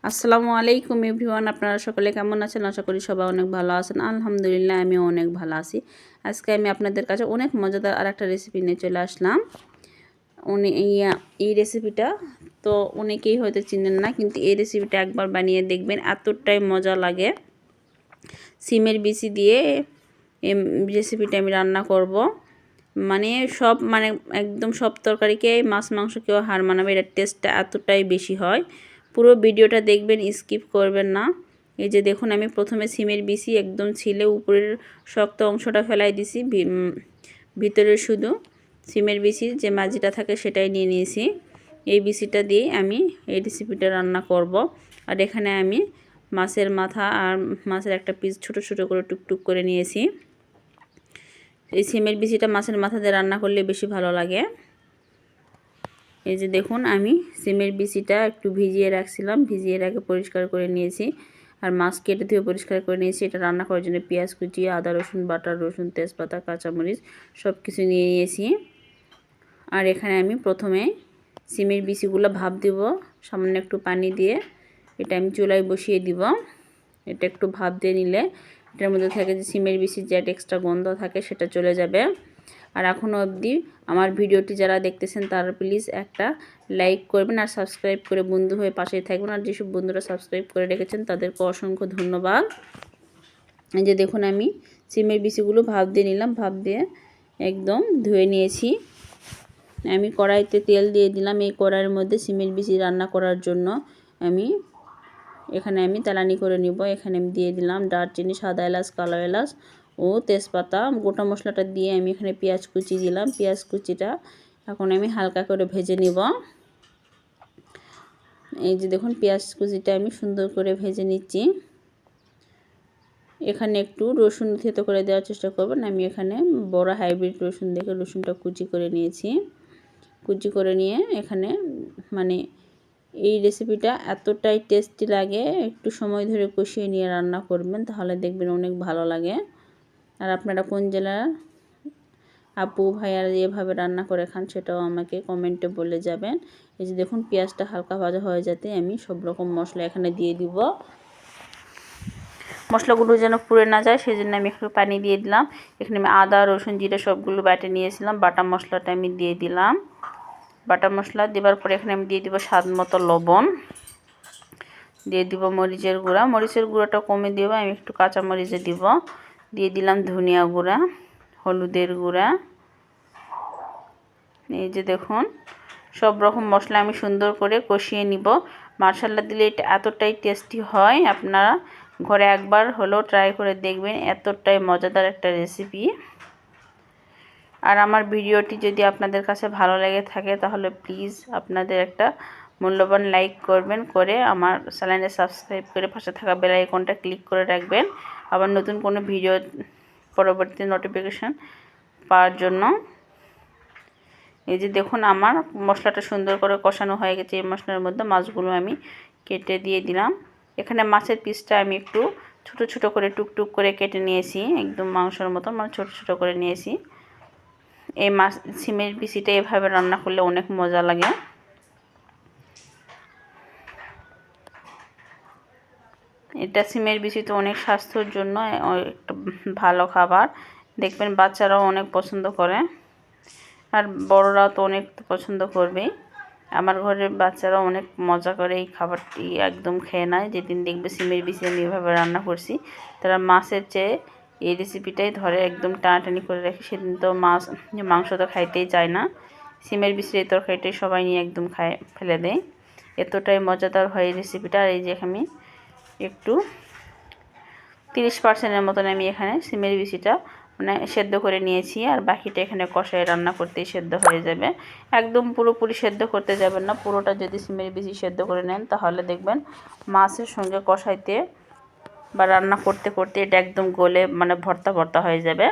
আসসালামু আলাইকুম এভরিওয়ান, আপনারা সকলে কেমন আছেন? আশা করি সবাই অনেক ভালো আছেন। আলহামদুলিল্লাহ আমিও অনেক ভালো আছি। আজকে আমি আপনাদের কাছে অনেক মজাদার আরেকটা রেসিপি নিয়ে চলে আসলাম। এই রেসিপিটা তো অনেকেই হয়তো চিনেন না, কিন্তু এই রেসিপিটা একবার বানিয়ে দেখবেন, এতটাই মজা লাগে। সিমের বিচি দিয়ে এই রেসিপিটা আমি রান্না করব। মানে একদম সব তরকারিকে মাছ মাংস কেউ হার মানাবে, এটার টেস্টটা এতটাই বেশি হয়। পুরো ভিডিওটা দেখবেন, স্কিপ করবেন না। এই যে দেখুন, আমি প্রথমে সিমের বিচি একদম ছিলে উপরের শক্ত অংশটা ফেলাই দিছি, ভিতরে শুধু সিমের বিচির যে মাঝিটা থাকে সেটাই নিয়ে নিয়েছি। এই বিচিটা দিয়ে আমি এই রেসিপিটা রান্না করব। আর এখানে আমি মাছের মাথা আর মাছের একটা পিস ছোট ছোট করে টুকটুক করে নিয়েছি। এই সিমের বিচিটা মাছের মাথা দিয়ে রান্না করলে বেশি ভালো লাগে। এই যে দেখুন, আমি সিমের বিচিটা একটু ভিজিয়ে রাখছিলাম, ভিজিয়ে রেখে পরিষ্কার করে নিয়েছি। আর মাছ কেটে ধুয়ে পরিষ্কার করে নিয়েছি। এটা রান্না করার জন্য পেঁয়াজ কুচি, আদা রসুন বাটা, রসুন তেজপাতা কাঁচামরিচ সব কিছু নিয়ে নিয়েছি। আর এখানে আমি প্রথমে সিমের বিচিগুলো ভাপ দিব সামান্য একটু পানি দিয়ে। এটা আমি চুলায় বসিয়ে দিব। এটা একটু ভাপ দিয়ে নিলে এটার মধ্যে থাকে যে সিমের বিচির যে এক্সট্রা গন্ধ থাকে সেটা চলে যাবে। আর এখনও অবধি আমার ভিডিওটি যারা দেখতেছেন তারা প্লিজ একটা লাইক করবেন আর সাবস্ক্রাইব করে বন্ধু হয়ে পাশেই থাকবেন। আর যেসব বন্ধুরা সাবস্ক্রাইব করে রেখেছেন তাদেরকে অসংখ্য ধন্যবাদ। এই যে দেখুন, আমি সিমের বিচিগুলো ভাপ দিয়ে নিলাম, ভাপ দিয়ে একদম ধুয়ে নিয়েছি। আমি কড়াইতে তেল দিয়ে দিলাম। এই কড়াইয়ের মধ্যে সিমের বিচি রান্না করার জন্য এখানে আমি তেলানি করে নিব। এখানে আমি দিয়ে দিলাম দারচিনি, সাদা এলাচ, কালো এলাচ ও তেজপাতা। গোটা মশলাটা দিয়ে আমি এখানে পেঁয়াজ কুচি দিলাম। পেঁয়াজ কুচিটা এখন আমি হালকা করে ভেজে নিব। এই যে দেখুন, পেঁয়াজ কুচিটা আমি সুন্দর করে ভেজে নিচ্ছি। এখানে একটু রসুন থেতো করে দেওয়ার চেষ্টা করবেন। আমি এখানে বড় হাইব্রিড রসুন দেখে রসুনটা কুচি করে নিয়েছি। কুচি করে নিয়ে এখানে এই রেসিপিটা এতটাই টেস্টি লাগে, একটু সময় ধরে কষিয়ে নিয়ে রান্না করবেন, তাহলে দেখবেন অনেক ভালো লাগে। আর আপনারা কোন জেলার আপু ভাইয়ারা এভাবে রান্না করে খান সেটাও আমাকে কমেন্টে বলে যাবেন। এই যে দেখুন, পেঁয়াজটা হালকা ভাজা হয়ে যেতে আমি সব রকম মশলা এখানে দিয়ে দিব। মশলাগুলো যেন পুড়ে না যায় সেই জন্য আমি একটু পানি দিয়ে দিলাম। এখানে আমি আদা রসুন জিরে সবগুলো বেটে নিয়েছিলাম। বাটা মশলাটা আমি দিয়ে দিলাম। বাটা মশলা দেওয়ার পরে এখানে আমি দিয়ে দিব স্বাদ মতো লবণ, দিয়ে দিব মরিচের গুঁড়া। মরিচের গুঁড়াটা কমে দিব, আমি একটু কাঁচা মরিচে দিব। দিয়ে দিলাম ধনিয়া গুঁড়া, হলুদের গুঁড়া। এই যে দেখুন, সব রকম মশলা আমি সুন্দর করে কষিয়ে নিব। মাশাআল্লাহ দিলে এটা এতটাই টেস্টি হয়, আপনারা ঘরে একবার হলেও ট্রাই করে দেখবেন, এতটাই মজাদার একটা রেসিপি। আর আমার ভিডিওটি যদি আপনাদের কাছে ভালো লেগে থাকে তাহলে প্লিজ আপনাদের একটা মূল্যবান লাইক করবেন, করে আমার চ্যানেলে সাবস্ক্রাইব করে পাশে থাকা বেল আইকনটা ক্লিক করে রাখবেন আবার নতুন কোনো ভিডিও পরবর্তী নোটিফিকেশন পাওয়ার জন্য। এই যে দেখুন, আমার মশলাটা সুন্দর করে কষানো হয়ে গেছে। এই মশলার মধ্যে মাছগুলো আমি কেটে দিয়ে দিলাম। এখানে মাছের পিসটা আমি একটু ছোট ছোট করে টুকটুক করে কেটে নিয়েছি, একদম মাংসের মতো ছোট ছোট করে নিয়েছি। এই মাছ সিমের বিচিটা এভাবে রান্না করলে অনেক মজা লাগে। এটা সিমের বিচি তো অনেক স্বাস্থ্যের জন্য একটা ভালো খাবার, দেখবেন বাচ্চারাও অনেক পছন্দ করে আর বড়রাও তো অনেক পছন্দ করবেই। আমার ঘরের বাচ্চারা অনেক মজা করে এই খাবারটি একদম খেয়ে নেয়। যেদিন দেখবে সিমের বিচি আমি এভাবে রান্না করছি, তারা মাছের চেয়ে এই রেসিপিটাই ধরে একদম টানাটানি করে রাখি। সেদিন তো মাংস তো খাইতেই চায় না, সিমের বিচির এই তরকারিটাই সবাই নিয়ে একদম ফেলে দেয়। এতটাই মজাদার হয় এই রেসিপিটা। আর এই যে আমি একটু 30% মতন আমি এখানে সিমের বিচিটা সেদ্ধ করে নিয়েছি, আর বাকিটা এখানে কষায় রান্না করতেই সেদ্ধ হয়ে যাবে। একদম পুরোপুরি সেদ্ধ করতে যাবেন না, পুরোটা যদি সিমের বিচি সেদ্ধ করে নেন তাহলে দেখবেন মাছের সঙ্গে কষাইতে বা রান্না করতে করতে এটা একদম গলে ভর্তা ভর্তা হয়ে যাবে।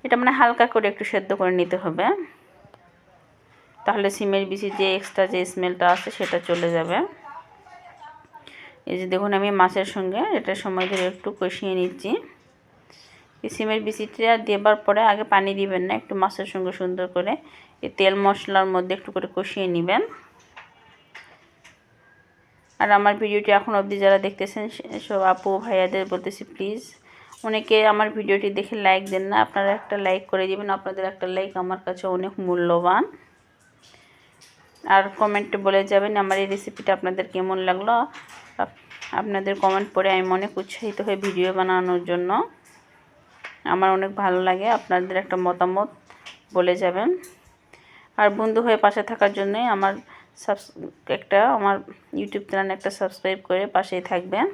এটা হালকা করে একটু সেদ্ধ করে নিতে হবে, তাহলে সিমের বিচি যে এক্সট্রা যে স্মেলটা আছে সেটা চলে যাবে। এই যে দেখুন, আমি মাছের সঙ্গে এটা সময় ধরে একটু কষিয়ে নিচ্ছি। এই সিমের বিচিটা দেবার পরে আগে পানি দিবেন না, একটু মাছের সঙ্গে সুন্দর করে এই তেল মশলার মধ্যে একটু করে কষিয়ে নেবেন। আর আমার ভিডিওটি এখন অবধি যারা দেখতেছেন সব আপু ভাইয়াদের বলতেছি প্লিজ অনেকে আমার ভিডিওটি দেখে লাইক দেন না, আপনারা একটা লাইক করে দিবেন। আপনাদের একটা লাইক আমার কাছে অনেক মূল্যবান। আর কমেন্টে বলে যাবেন আমার এই রেসিপিটা আপনাদের কেমন লাগলো। আপনাদের কমেন্ট পড়ে আমি অনেক উৎসাহিত হয়ে ভিডিও বানানোর জন্য। আমার অনেক ভালো লাগে, আপনাদের একটা মতামত বলে যাবেন। আর বন্ধু হয়ে পাশে থাকার জন্য আমার আমার ইউটিউব চ্যানেল একটা সাবস্ক্রাইব করে পাশেই থাকবেন।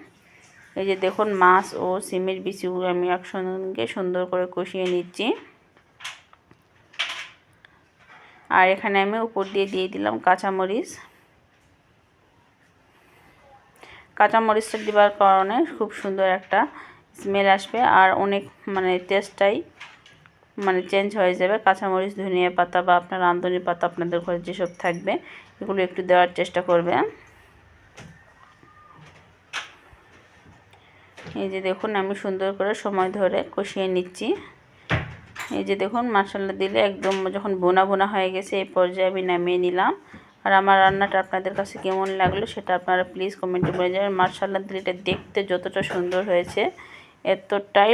এই যে দেখুন মাছ ও সিমের বিচিগুলো আমি একসঙ্গে সুন্দর করে কষিয়ে নিচ্ছি। আর এখানে আমি উপর দিয়ে দিলাম কাঁচামরিচ। কাঁচামরিচটা দেওয়ার কারণে খুব সুন্দর একটা স্মেল আসবে আর অনেক টেস্টটাই চেঞ্জ হয়ে যাবে। কাঁচামরিচ, ধনিয়া পাতা বা আপনার রাঁধুনি পাতা আপনাদের ঘরে যেসব থাকবে এগুলো একটু দেওয়ার চেষ্টা করবেন। এই যে দেখুন আমি সুন্দর করে সময় ধরে কষিয়ে নিচ্ছি। এই যে দেখুন মশলা দিলে একদম যখন বোনা বোনা হয়ে গেছে এই পর্যায়ে আমি নামিয়ে নিলাম। আর আমার রান্নাটা আপনাদের কাছে কেমন লাগলো সেটা আপনারা প্লিজ কমেন্টে বলে যাবেন। মশলা দিলে এটা দেখতে যতটা সুন্দর হয়েছে এতটাই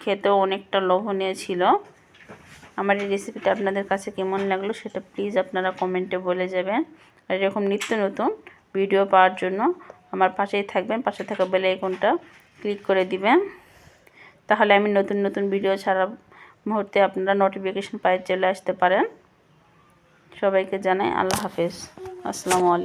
খেতেও অনেকটা লোভনীয় ছিল। আমার এই রেসিপিটা আপনাদের কাছে কেমন লাগলো সেটা প্লিজ আপনারা কমেন্টে বলে যাবেন। আর এরকম নিত্য নতুন ভিডিও পাওয়ার জন্য আমার পাশেই থাকবেন, পাশে থাকা বেল আইকনটা ক্লিক করে দিবেন। তাহলে আমি নতুন নতুন ভিডিও ছাড়া মুহূর্তে আপনারা নোটিফিকেশন পাই চলে আসতে পারেন। সবাইকে জানাই আল্লাহ হাফেজ, আসসালামু আলাইকুম।